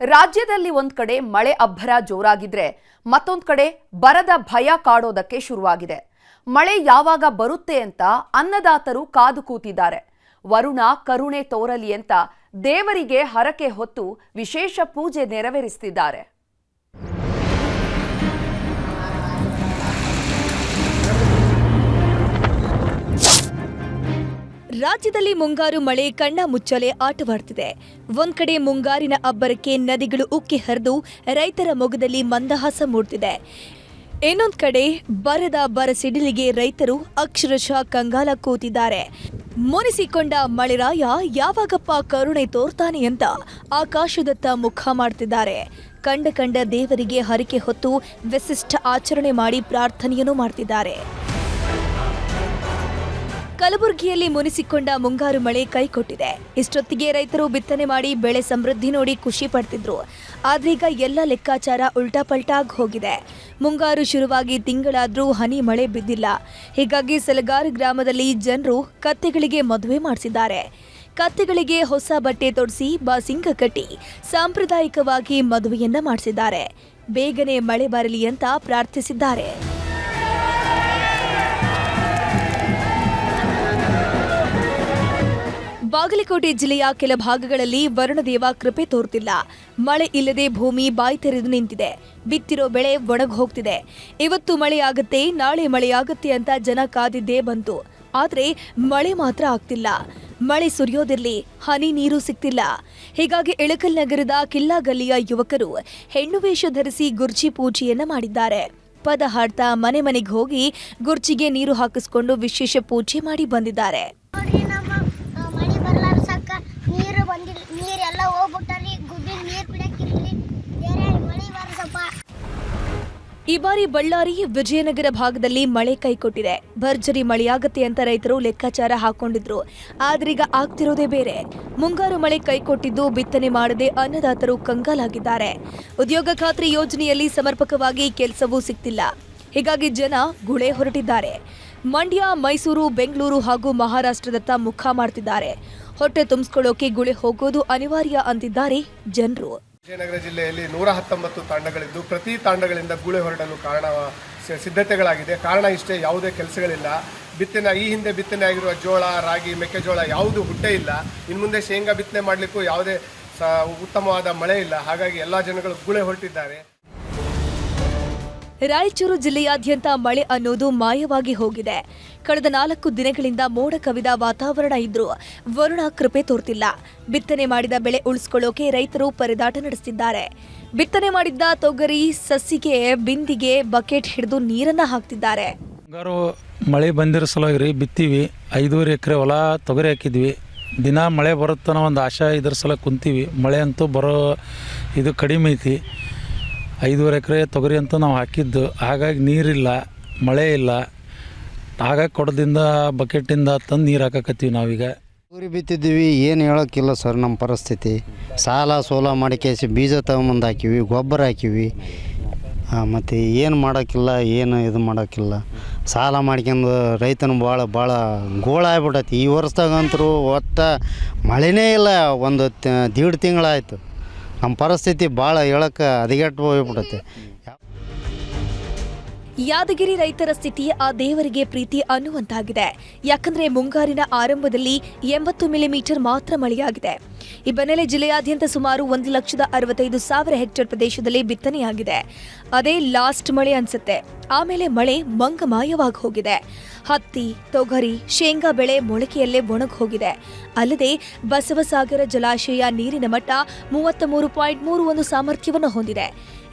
ರಾಜ್ಯದಲ್ಲಿ ಒಂದ್ ಕಡೆ ಮಳೆ ಅಬ್ಬರ ಜೋರಾಗಿದ್ರೆ ಮತ್ತೊಂದು ಕಡೆ ಬರದ ಭಯ ಕಾಡೋದಕ್ಕೆ ಶುರುವಾಗಿದೆ. ಮಳೆ ಯಾವಾಗ ಬರುತ್ತೆ ಅಂತ ಅನ್ನದಾತರು ಕಾದು ಕೂತಿದ್ದಾರೆ. ವರುಣ ಕರುಣೆ ತೋರಲಿ ಅಂತ ದೇವರಿಗೆ ಹರಕೆ ಹೊತ್ತು ವಿಶೇಷ ಪೂಜೆ ನೆರವೇರಿಸುತ್ತಿದ್ದಾರೆ. ರಾಜ್ಯದಲ್ಲಿ ಮುಂಗಾರು ಮಳೆ ಕಣ್ಣ ಮುಚ್ಚಲೆ ಆಟವಾಡ್ತಿದೆ. ಒಂದ್ ಕಡೆ ಮುಂಗಾರಿನ ಅಬ್ಬರಕ್ಕೆ ನದಿಗಳು ಉಕ್ಕಿ ಹರಿದು ರೈತರ ಮೊಗದಲ್ಲಿ ಮಂದಹಾಸ ಮೂಡ್ತಿದೆ. ಇನ್ನೊಂದ್ ಕಡೆ ಬರದ ಬರಸಿಡಿಲಿಗೆ ರೈತರು ಅಕ್ಷರಶಃ ಕಂಗಾಲ ಕೂತಿದ್ದಾರೆ. ಮುನಿಸಿಕೊಂಡ ಮಳೆರಾಯ ಯಾವಾಗಪ್ಪ ಕರುಣೆ ತೋರ್ತಾನೆ ಅಂತ ಆಕಾಶದತ್ತ ಮುಖ ಮಾಡ್ತಿದ್ದಾರೆ. ಕಂಡ ದೇವರಿಗೆ ಹರಕೆ ಹೊತ್ತು ವಿಶಿಷ್ಟ ಆಚರಣೆ ಮಾಡಿ ಪ್ರಾರ್ಥನೆಯನ್ನು ಮಾಡ್ತಿದ್ದಾರೆ. ಕಲಬುರಗಿಯಲ್ಲಿ ಮುನಿಸಿಕೊಂಡ ಮುಂಗಾರು ಮಳೆ ಕೈಕೊಟ್ಟಿದೆ. ಇಷ್ಟೊತ್ತಿಗೆ ರೈತರು ಬಿತ್ತನೆ ಮಾಡಿ ಬೆಳೆ ಸಮೃದ್ಧಿ ನೋಡಿ ಖುಷಿ ಪಡ್ತಿದ್ರು. ಆದ್ರೀಗ ಎಲ್ಲ ಲೆಕ್ಕಾಚಾರ ಉಲ್ಟಾಪಲ್ಟಾಗಿ ಹೋಗಿದೆ. ಮುಂಗಾರು ಶುರುವಾಗಿ ತಿಂಗಳಾದ್ರೂ ಹನಿ ಮಳೆ ಬಿದ್ದಿಲ್ಲ. ಹೀಗಾಗಿ ಸಲಗಾರ ಗ್ರಾಮದಲ್ಲಿ ಜನರು ಕತ್ತೆಗಳಿಗೆ ಮದುವೆ ಮಾಡಿಸಿದ್ದಾರೆ. ಕತ್ತೆಗಳಿಗೆ ಹೊಸ ಬಟ್ಟೆ ತೊಡಿಸಿ ಬಾಸಿಂಗ ಕಟ್ಟಿ ಸಾಂಪ್ರದಾಯಿಕವಾಗಿ ಮದುವೆಯನ್ನ ಮಾಡಿಸಿದ್ದಾರೆ. ಬೇಗನೆ ಮಳೆ ಬರಲಿ ಅಂತ ಪ್ರಾರ್ಥಿಸಿದ್ದಾರೆ. ಬಾಗಲಕೋಟೆ ಜಿಲ್ಲೆಯ ಕೆಲ ಭಾಗಗಳಲ್ಲಿ ವರುಣದೇವ ಕೃಪೆ ತೋರುತ್ತಿಲ್ಲ. ಮಳೆ ಇಲ್ಲದೆ ಭೂಮಿ ಬಾಯಿ ತೆರೆದು ನಿಂತಿದೆ. ಬಿತ್ತಿರೋ ಬೆಳೆ ಒಣಗಿ ಹೋಗ್ತಿದೆ. ಇವತ್ತು ಮಳೆಯಾಗತ್ತೆ, ನಾಳೆ ಮಳೆಯಾಗತ್ತೆ ಅಂತ ಜನ ಕಾದಿದ್ದೇ ಬಂತು. ಆದ್ರೆ ಮಳೆ ಮಾತ್ರ ಆಗ್ತಿಲ್ಲ. ಮಳೆ ಸುರಿಯೋದಿರ್ಲಿ, ಹನಿ ನೀರು ಸಿಗ್ತಿಲ್ಲ. ಹೀಗಾಗಿ ಇಳಕಲ್ ನಗರದ ಕಿಲ್ಲಾ ಗಲ್ಲಿಯ ಯುವಕರು ಹೆಣ್ಣು ವೇಷ ಧರಿಸಿ ಗುರ್ಜಿ ಪೂಜೆಯನ್ನ ಮಾಡಿದ್ದಾರೆ. ಪದ ಹಾಡ್ತಾ ಮನೆ ಮನೆಗೆ ಹೋಗಿ ಗುರ್ಜಿಗೆ ನೀರು ಹಾಕಿಸ್ಕೊಂಡು ವಿಶೇಷ ಪೂಜೆ ಮಾಡಿ ಬಂದಿದ್ದಾರೆ. ಈ ಬಾರಿ ಬಳ್ಳಾರಿ, ವಿಜಯನಗರ ಭಾಗದಲ್ಲಿ ಮಳೆ ಕೈಕೊಟ್ಟಿದೆ. ಭರ್ಜರಿ ಮಳೆಯಾಗತ್ತೆ ಅಂತ ರೈತರು ಲೆಕ್ಕಾಚಾರ ಹಾಕೊಂಡಿದ್ರು. ಆದ್ರೀಗ ಆಗ್ತಿರೋದೇ ಬೇರೆ. ಮುಂಗಾರು ಮಳೆ ಕೈಕೊಟ್ಟಿದ್ದು ಬಿತ್ತನೆ ಮಾಡದೆ ಅನ್ನದಾತರು ಕಂಗಾಲಾಗಿದ್ದಾರೆ. ಉದ್ಯೋಗ ಖಾತ್ರಿ ಯೋಜನೆಯಲ್ಲಿ ಸಮರ್ಪಕವಾಗಿ ಕೆಲಸವೂ ಸಿಗ್ತಿಲ್ಲ. ಹೀಗಾಗಿ ಜನ ಗುಳೆ ಹೊರಟಿದ್ದಾರೆ. ಮಂಡ್ಯ, ಮೈಸೂರು, ಬೆಂಗಳೂರು ಹಾಗೂ ಮಹಾರಾಷ್ಟ್ರದತ್ತ ಮುಖ ಮಾಡ್ತಿದ್ದಾರೆ. ಹೊಟ್ಟೆ ತುಂಬಿಸ್ಕೊಳ್ಳೋಕೆ ಗುಳೆ ಹೋಗೋದು ಅನಿವಾರ್ಯ ಅಂತಿದ್ದಾರೆ ಜನರು. ವಿಜಯನಗರ ಜಿಲ್ಲೆಯಲ್ಲಿ 119 ತಾಂಡಗಳಿದ್ದು ಪ್ರತಿ ತಾಂಡಗಳಿಂದ ಗೂಳೆ ಹೊರಡಲು ಸಿದ್ಧತೆಗಳಾಗಿದೆ. ಕಾರಣ ಇಷ್ಟೇ, ಯಾವುದೇ ಕೆಲಸಗಳಿಲ್ಲ. ಈ ಹಿಂದೆ ಬಿತ್ತನೆ ಆಗಿರುವ ಜೋಳ, ರಾಗಿ, ಮೆಕ್ಕೆಜೋಳ ಯಾವುದು ಹುಟ್ಟೇ ಇಲ್ಲ. ಇನ್ನು ಮುಂದೆ ಶೇಂಗಾ ಬಿತ್ತನೆ ಮಾಡಲಿಕ್ಕೂ ಯಾವುದೇ ಉತ್ತಮವಾದ ಮಳೆ ಇಲ್ಲ. ಹಾಗಾಗಿ ಎಲ್ಲ ಜನಗಳು ಗೂಳೆ ಹೊರಟಿದ್ದಾರೆ. ರಾಯಚೂರು ಜಿಲ್ಲೆಯಾದ್ಯಂತ ಮಳೆ ಅನ್ನೋದು ಮಾಯವಾಗಿ ಹೋಗಿದೆ. ಕಳೆದ 4 ದಿನಗಳಿಂದ ಮೋಡ ಕವಿದ ವಾತಾವರಣ ಇದ್ರೂ ವರುಣ ಕೃಪೆ ತೋರ್ತಿಲ್ಲ. ಬಿತ್ತನೆ ಮಾಡಿದ ಬೆಳೆ ಉಳಿಸ್ಕೊಳ್ಳೋಕೆ ರೈತರು ಪರದಾಟ ನಡೆಸುತ್ತಿದ್ದಾರೆ. ಬಿತ್ತನೆ ಮಾಡಿದ್ದ ತೊಗರಿ ಸಸಿಗೆ ಬಿಂದಿಗೆ ಬಕೆಟ್ ಹಿಡಿದು ನೀರನ್ನ ಹಾಕ್ತಿದ್ದಾರೆ. ಮುಂಗಾರು ಮಳೆ ಬಂದಿರೋ ಸಲುವಾಗಿ ಬಿತ್ತೀವಿ. 5.5 ಎಕರೆ ಹೊಲ ತೊಗರಿ ಹಾಕಿದ್ವಿ. ದಿನ ಮಳೆ ಬರುತ್ತನ್ನೋ ಒಂದು ಆಶಾ ಇದ್ರ ಸಲ ಕುಂತೀವಿ. ಮಳೆ ಅಂತೂ ಬರೋ ಇದು ಕಡಿಮೆ ಐತಿ. 5.5 ಎಕರೆ ತೊಗರಿ ಅಂತೂ ನಾವು ಹಾಕಿದ್ದು. ಹಾಗಾಗಿ ನೀರಿಲ್ಲ, ಮಳೆ ಇಲ್ಲ. ಹಾಗಾಗಿ ಕೊಡದಿಂದ ಬಕೆಟಿಂದ ತಂದು ನೀರು ಹಾಕಕತ್ತೀವಿ ನಾವೀಗ. ತೊಗರಿ ಬಿತ್ತಿದ್ದೀವಿ, ಏನು ಹೇಳೋಕ್ಕಿಲ್ಲ ಸರ್. ನಮ್ಮ ಪರಿಸ್ಥಿತಿ ಸಾಲ ಸೋಲ ಮಾಡಿ ಕೇಸಿ ಬೀಜ ತಗೊಂಬಂದು ಹಾಕಿವಿ, ಗೊಬ್ಬರ ಹಾಕಿವಿ. ಮತ್ತು ಏನು ಮಾಡೋಕ್ಕಿಲ್ಲ, ಏನು ಇದು ಮಾಡೋಕ್ಕಿಲ್ಲ. ಸಾಲ ಮಾಡ್ಕೊಂಡು ರೈತನ ಭಾಳ ಗೋಳ ಆಗ್ಬಿಟ್ಟೈತಿ. ಈ ವರ್ಷದಾಗಂತರೂ ಒಟ್ಟು ಮಳೆನೇ ಇಲ್ಲ. ಒಂದು 1.5 ತಿಂಗಳಾಯಿತು. ನಮ್ಮ ಪರಿಸ್ಥಿತಿ ಭಾಳ ಹೇಳಕ್ಕೆ ಹದಗೆಟ್ಟು ಹೋಗ್ಬಿಡುತ್ತೆ. ಯಾದಗಿರಿ ರೈತರ ಸ್ಥಿತಿ ಆ ದೇವರಿಗೆ ಪ್ರೀತಿ ಅನ್ನುವಂತಾಗಿದೆ. ಯಾಕಂದ್ರೆ ಮುಂಗಾರಿನ ಆರಂಭದಲ್ಲಿ 80 ಮಿಲಿಮೀಟರ್ ಮಾತ್ರ ಮಳೆಯಾಗಿದೆ. ಈ ಬೆನ್ನಲ್ಲೇ ಜಿಲ್ಲೆಯಾದ್ಯಂತ ಸುಮಾರು 1,65,000 ಹೆಕ್ಟೇರ್ ಪ್ರದೇಶದಲ್ಲಿ ಬಿತ್ತನೆಯಾಗಿದೆ. ಅದೇ ಲಾಸ್ಟ್ ಮಳೆ ಅನ್ಸುತ್ತೆ. ಆಮೇಲೆ ಮಳೆ ಮಂಗಮಾಯವಾಗಿ ಹೋಗಿದೆ. ಹತ್ತಿ, ತೊಗರಿ, ಶೇಂಗಾ ಬೆಳೆ ಮೊಳಕೆಯಲ್ಲೇ ಒಣಗಿ ಹೋಗಿದೆ. ಅಲ್ಲದೆ ಬಸವಸಾಗರ ಜಲಾಶಯ ನೀರಿನ ಮಟ್ಟ 33.31 ಸಾಮರ್ಥ್ಯವನ್ನು ಹೊಂದಿದೆ.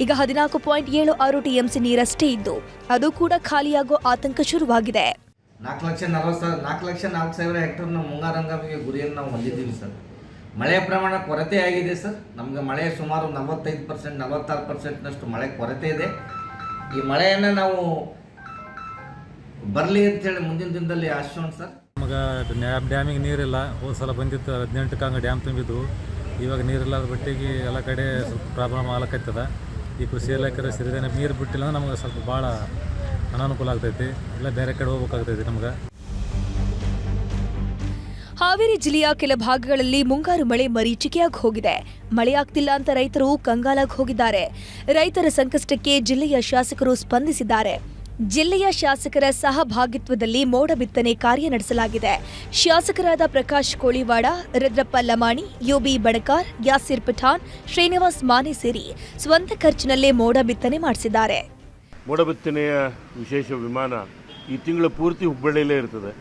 ಈಗ 14.76 ಟಿಎಂಸಿ ನೀರಷ್ಟೇ ಇದ್ದು ಅದು ಕೂಡ ಖಾಲಿಯಾಗೋ ಆತಂಕ ಶುರುವಾಗಿದೆ. 4,04,000 ಹೆಕ್ಟೇರ್ ಮುಂಗಾರು ಹಂಗಾಮಿಗೆ ಗುರಿಯನ್ನು ನಾವು ಹೊಂದಿದ್ದೀವಿ ಸರ್. ಮಳೆಯ ಪ್ರಮಾಣ ಕೊರತೆ ಆಗಿದೆ ಸರ್. ನಮಗೆ ಮಳೆ ಸುಮಾರು 45%, 46%ನಷ್ಟು ಮಳೆ ಕೊರತೆ ಇದೆ. ಈ ಮಳೆಯನ್ನು ನಾವು ಬರಲಿ ಅಂತೇಳಿ ಮುಂದಿನ ದಿನದಲ್ಲಿ ಆಶೋಣ ಸರ್. ನಮಗೆ ಡ್ಯಾಮಿಗೆ ನೀರಿಲ್ಲ. ಹೋದ ಸಲ ಬಂದಿತ್ತು 18 ಹಂಗೆ ಡ್ಯಾಮ್ ತುಂಬಿದ್ದು. ಇವಾಗ ನೀರಿಲ್ಲದ ಬಟ್ಟಿಗೆ ಎಲ್ಲ ಕಡೆ ಸ್ವಲ್ಪ ಪ್ರಾಬ್ಲಮ್ ಆಗ್ಲಕ್ಕೈತದ. ಈ ಕೃಷಿ ಇಲಾಖೆ ಸಿರಿದೇನೆ ನೀರು ಬಿಟ್ಟಿಲ್ಲ ಅಂದ್ರೆ ನಮಗೆ ಸ್ವಲ್ಪ ಭಾಳ ಅನಾನುಕೂಲ ಆಗ್ತೈತಿ. ಇಲ್ಲ ಬೇರೆ ಕಡೆ ಹೋಗ್ಬೇಕಾಗ್ತೈತಿ ನಮ್ಗೆ. ಹಾವೇರಿ ಜಿಲ್ಲೆಯ ಕೆಲ ಭಾಗಗಳಲ್ಲಿ ಮುಂಗಾರು ಮಳೆ ಮರೀಚಿಕೆಯಾಗಿ ಹೋಗಿದೆ. ಮಳೆಯಾಗ್ತಿಲ್ಲ ಅಂತ ರೈತರು ಕಂಗಾಲಾಗಿ ಹೋಗಿದ್ದಾರೆ. ರೈತರ ಸಂಕಷ್ಟಕ್ಕೆ ಜಿಲ್ಲೆಯ ಶಾಸಕರು ಸ್ಪಂದಿಸಿದ್ದಾರೆ. ಜಿಲ್ಲೆಯ ಶಾಸಕರ ಸಹಭಾಗಿತ್ವದಲ್ಲಿ ಮೋಡ ಬಿತ್ತನೆ ಕಾರ್ಯ ನಡೆಸಲಾಗಿದೆ. ಶಾಸಕರಾದ ಪ್ರಕಾಶ್ ಕೋಳಿವಾಡ, ರುದ್ರಪ್ಪ ಲಮಾಣಿ, ಯುಬಿ ಬಣಕಾರ್, ಯಾಸಿರ್ ಪಠಾಣ್, ಶ್ರೀನಿವಾಸ್ ಮಾನೆ ಸೇರಿ ಸ್ವಂತ ಖರ್ಚಿನಲ್ಲೇ ಮೋಡ ಬಿತ್ತನೆ ಮಾಡಿಸಿದ್ದಾರೆ. ಮೋಡ ಬಿತ್ತನೆಯ ವಿಶೇಷ ವಿಮಾನ ಈ ತಿಂಗಳು ಪೂರ್ತಿ ಹುಬ್ಬಳ್ಳಿಯಲ್ಲೇ ಇರ್ತದೆ.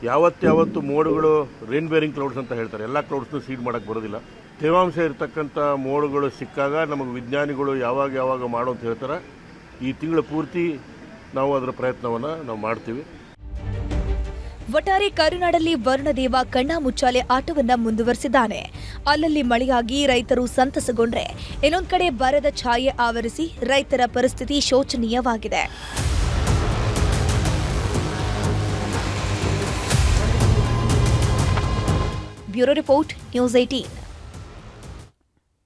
ಯಾವತ್ತು ಮೋಡಗಳು ರೇನ್ ಬೇರಿಂಗ್ ಕ್ಲೌಡ್ಸ್ ಅಂತ ಹೇಳ್ತಾರೆ. ಎಲ್ಲ ಕ್ಲೌಡ್ಸ್ನು ಸೀಡ್ ಮಾಡೋಕ್ಕೆ ಬರೋದಿಲ್ಲ. ತೇವಾಂಶ ಇರತಕ್ಕಂಥ ಮೋಡಗಳು ಸಿಕ್ಕಾಗ ನಮಗೆ ವಿಜ್ಞಾನಿಗಳು ಯಾವಾಗ ಮಾಡು ಅಂತ ಹೇಳ್ತಾರೆ. ಈ ತಿಂಗಳು ಪೂರ್ತಿ ನಾವು ಅದರ ಪ್ರಯತ್ನವನ್ನು ನಾವು ಮಾಡ್ತೀವಿ. ಒಟ್ಟಾರೆ ಕರುನಾಡಲ್ಲಿ ವರುಣದೇವ ಕಣ್ಣಾ ಮುಚ್ಚಾಲೆ ಆಟವನ್ನ ಮುಂದುವರೆಸಿದ್ದಾನೆ. ಅಲ್ಲಲ್ಲಿ ಮಳೆಯಾಗಿ ರೈತರು ಸಂತಸಗೊಂಡ್ರೆ, ಇನ್ನೊಂದು ಕಡೆ ಬರದ ಛಾಯೆ ಆವರಿಸಿ ರೈತರ ಪರಿಸ್ಥಿತಿ ಶೋಚನೀಯವಾಗಿದೆ. Bureau report, news 18.